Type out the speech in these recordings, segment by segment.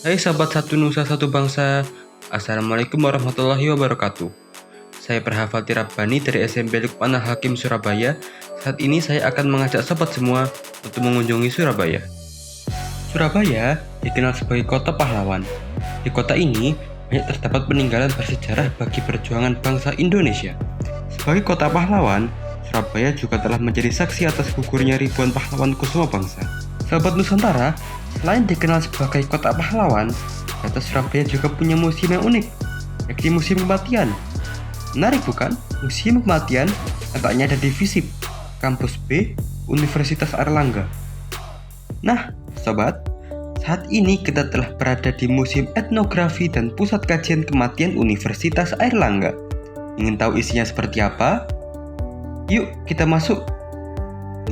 Hai sahabat satu nusa satu bangsa, Assalamualaikum warahmatullahi wabarakatuh. Saya Perhafal Tirabani dari SMP Lukman Al-Hakim Surabaya. Saat ini saya akan mengajak sobat semua untuk mengunjungi Surabaya. Surabaya dikenal sebagai kota pahlawan. Di kota ini banyak terdapat peninggalan bersejarah bagi perjuangan bangsa Indonesia. Sebagai kota pahlawan, Surabaya juga telah menjadi saksi atas gugurnya ribuan pahlawan kusuma bangsa. Sahabat Nusantara, selain dikenal sebagai kota pahlawan, ternyata Surabaya juga punya museum yang unik, yakni Museum Kematian. Menarik bukan? Museum Kematian letaknya ada di FISIP, Kampus B, Universitas Airlangga. Nah, sobat, saat ini kita telah berada di Museum Etnografi dan Pusat Kajian Kematian Universitas Airlangga. Ingin tahu isinya seperti apa? Yuk kita masuk.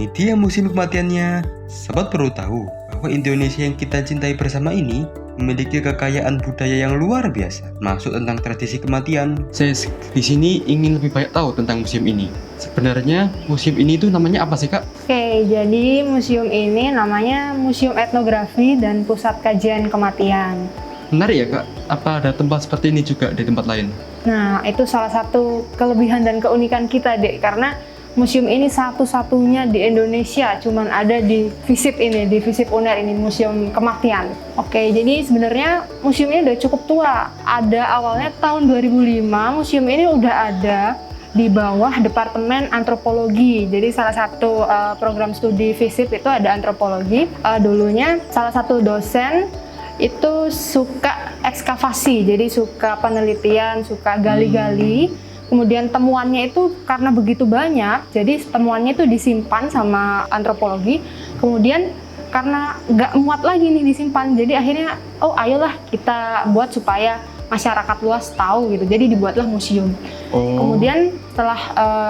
Ini dia museum kematiannya. Sobat perlu tahu bahwa Indonesia yang kita cintai bersama ini memiliki kekayaan budaya yang luar biasa, termasuk tentang tradisi kematian. Saya di sini ingin lebih banyak tahu tentang museum ini. Sebenarnya museum ini itu namanya apa sih, Kak? Oke, jadi museum ini namanya Museum Etnografi dan Pusat Kajian Kematian. Menarik ya, Kak? Apa ada tempat seperti ini juga di tempat lain? Nah, itu salah satu kelebihan dan keunikan kita, Dek, karena museum ini satu-satunya di Indonesia, cuman ada di FISIP ini, di FISIP UNER ini, Museum Kematian. Oke, jadi sebenarnya museum ini udah cukup tua. Ada awalnya tahun 2005, museum ini udah ada di bawah Departemen Antropologi. Jadi salah satu program studi FISIP itu ada antropologi. Dulunya salah satu dosen itu suka ekskavasi, jadi suka penelitian, suka gali-gali. Kemudian temuannya itu karena begitu banyak, jadi temuannya itu disimpan sama antropologi. Kemudian karena nggak muat lagi nih disimpan, jadi akhirnya ayolah kita buat supaya masyarakat luas tahu gitu. Jadi dibuatlah museum. Kemudian setelah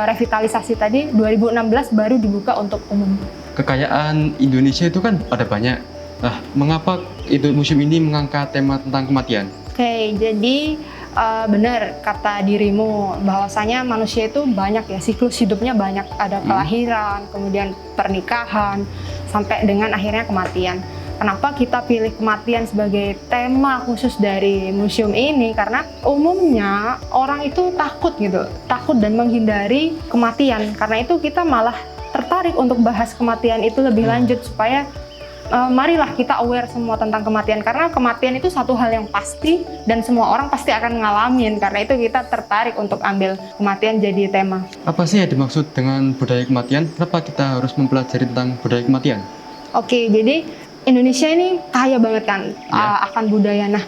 revitalisasi tadi 2016 baru dibuka untuk umum. Kekayaan Indonesia itu kan ada banyak. Nah, mengapa itu museum ini mengangkat tema tentang kematian? Oke, jadi benar kata dirimu bahwasanya manusia itu banyak ya, siklus hidupnya banyak, ada kelahiran, kemudian pernikahan, sampai dengan akhirnya kematian. Kenapa kita pilih kematian sebagai tema khusus dari museum ini? Karena umumnya orang itu takut dan menghindari kematian. Karena itu kita malah tertarik untuk bahas kematian itu lebih lanjut supaya marilah kita aware semua tentang kematian, karena kematian itu satu hal yang pasti dan semua orang pasti akan ngalamin. Karena itu kita tertarik untuk ambil kematian jadi tema. Apa sih yang dimaksud dengan budaya kematian? Kenapa kita harus mempelajari tentang budaya kematian? Oke, jadi Indonesia ini kaya banget kan akan budaya. Nah,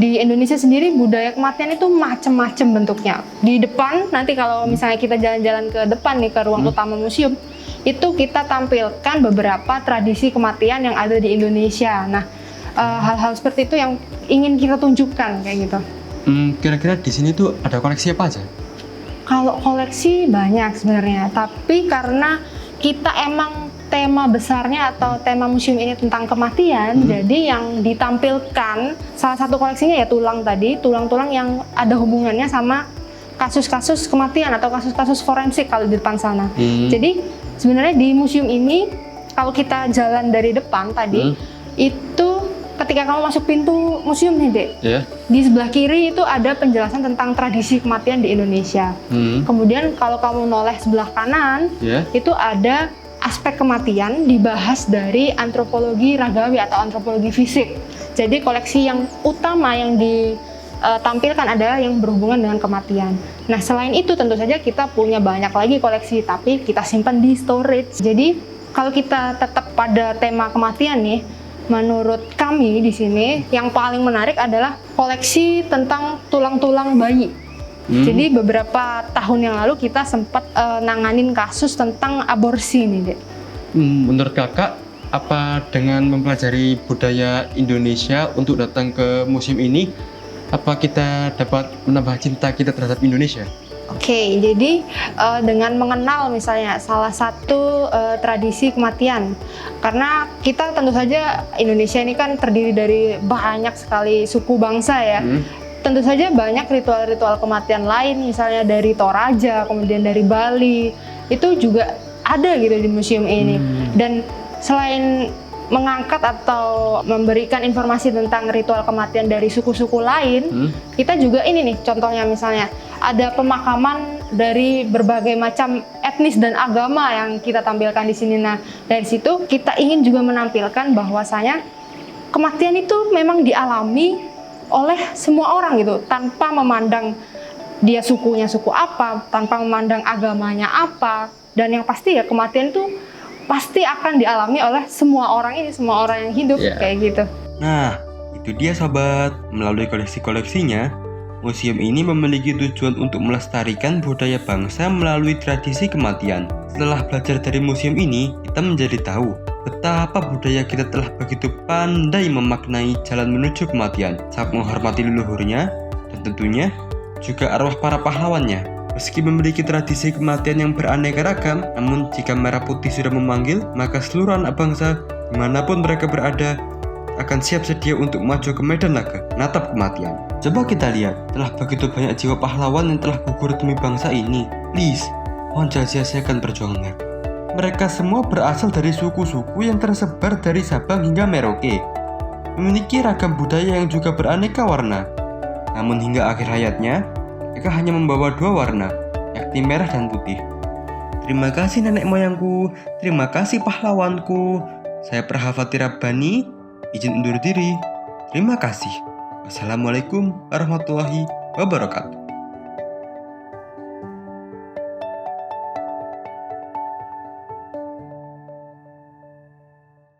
di Indonesia sendiri budaya kematian itu macam-macam bentuknya. Di depan, nanti kalau misalnya kita jalan-jalan ke depan nih, ke ruang utama museum, itu kita tampilkan beberapa tradisi kematian yang ada di Indonesia. Nah, hal-hal seperti itu yang ingin kita tunjukkan kayak gitu. Kira-kira di sini tuh ada koleksi apa aja? Kalau koleksi banyak sebenarnya, tapi karena kita emang tema besarnya atau tema museum ini tentang kematian, jadi yang ditampilkan salah satu koleksinya ya tulang-tulang yang ada hubungannya sama kasus-kasus kematian atau kasus-kasus forensik kalau di depan sana. Jadi sebenarnya di museum ini kalau kita jalan dari depan tadi, itu ketika kamu masuk pintu museum nih, Dek, di sebelah kiri itu ada penjelasan tentang tradisi kematian di Indonesia. Kemudian kalau kamu noleh sebelah kanan, itu ada aspek kematian dibahas dari antropologi ragawi atau antropologi fisik. Jadi koleksi yang utama yang ditampilkan adalah yang berhubungan dengan kematian. Nah, selain itu tentu saja kita punya banyak lagi koleksi, tapi kita simpan di storage. Jadi kalau kita tetap pada tema kematian nih, menurut kami di sini yang paling menarik adalah koleksi tentang tulang-tulang bayi. Jadi beberapa tahun yang lalu kita sempat nanganin kasus tentang aborsi nih, Dek. Menurut kakak, apa dengan mempelajari budaya Indonesia untuk datang ke museum ini, apa kita dapat menambah cinta kita terhadap Indonesia? Oke, jadi dengan mengenal misalnya salah satu tradisi kematian, karena kita tentu saja Indonesia ini kan terdiri dari banyak sekali suku bangsa ya. Tentu saja banyak ritual-ritual kematian lain, misalnya dari Toraja, kemudian dari Bali, itu juga ada gitu di museum ini. Dan selain mengangkat atau memberikan informasi tentang ritual kematian dari suku-suku lain, kita juga ini nih contohnya misalnya ada pemakaman dari berbagai macam etnis dan agama yang kita tampilkan di sini. Nah, dari situ kita ingin juga menampilkan bahwasanya kematian itu memang dialami oleh semua orang gitu, tanpa memandang dia sukunya suku apa, tanpa memandang agamanya apa, dan yang pasti ya kematian itu pasti akan dialami oleh semua orang ini, semua orang yang hidup kayak gitu. Nah, itu dia sobat. Melalui koleksi-koleksinya, museum ini memiliki tujuan untuk melestarikan budaya bangsa melalui tradisi kematian. Setelah belajar dari museum ini, kita menjadi tahu betapa budaya kita telah begitu pandai memaknai jalan menuju kematian, saat menghormati leluhurnya, dan tentunya juga arwah para pahlawannya. Meski memiliki tradisi kematian yang beraneka ragam, namun jika merah putih sudah memanggil, maka seluruh anak bangsa dimanapun mereka berada akan siap sedia untuk maju ke medan laga, menatap kematian. Coba kita lihat, telah begitu banyak jiwa pahlawan yang telah gugur demi bangsa ini. Please, mohon jangan sia-siakan perjuangan mereka. Mereka semua berasal dari suku-suku yang tersebar dari Sabang hingga Merauke, memiliki ragam budaya yang juga beraneka warna. Namun hingga akhir hayatnya, mereka hanya membawa dua warna, yakni merah dan putih. Terima kasih nenek moyangku, terima kasih pahlawanku. Saya Prahafatty Rabbani, izin undur diri. Terima kasih. Wassalamualaikum warahmatullahi wabarakatuh.